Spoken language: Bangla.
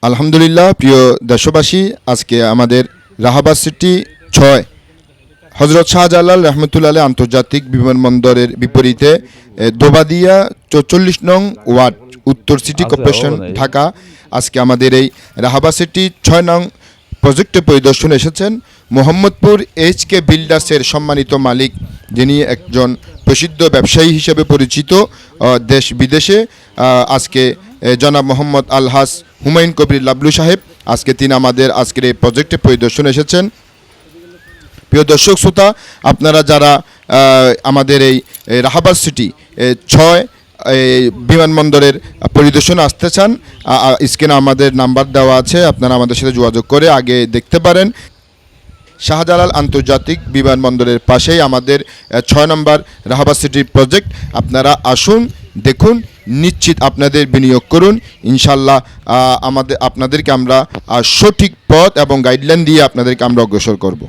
আলহামদুলিল্লাহ, প্রিয় দেশবাসী, আজকে আমাদের রাহাবাদ সিটি ৬ হজরত শাহজালাল রহমতুল্লাহ আলাইহি আন্তর্জাতিক বিমানবন্দরের বিপরীতে দোবাদিয়া ৪৪ নং ওয়ার্ড, উত্তর সিটি কর্পোরেশন, ঢাকা। আজকে আমাদের এই রাহাবাদ সিটি ৬ নং প্রজেক্টে পরিদর্শনে এসেছেন মোহাম্মদপুর এইচকে বিল্ডার্সের সম্মানিত মালিক, যিনি একজন প্রসিদ্ধ ব্যবসায়ী হিসেবে পরিচিত দেশ বিদেশে। আজকে জনাব মোহাম্মদ আলহাস হুমায়ুন কবির লাবলু সাহেব, আজকে তিনি আমাদের আজকের এই প্রজেক্টে পরিদর্শনে এসেছেন। প্রিয় দর্শক শ্রোতা, আপনারা যারা আমাদের এই রাহাবাদ সিটি ৬ বিমানবন্দরের পরিদর্শনে আসতে চান, স্ক্রিনে আমাদের নাম্বার দেওয়া আছে, আপনারা আমাদের সাথে যোগাযোগ করে আগে দেখতে পারেন। শাহজালাল আন্তর্জাতিক বিমানবন্দরের পাশেই আমাদের ৬ নম্বর রাহাবাদ সিটির প্রজেক্ট। আপনারা আসুন, দেখুন, নিশ্চিত আপনাদের বিনিয়োগ করুন। ইনশাল্লাহ আপনাদেরকে আমরা সঠিক পথ এবং গাইডলাইন দিয়ে আপনাদেরকে আমরা অগ্রসর করব।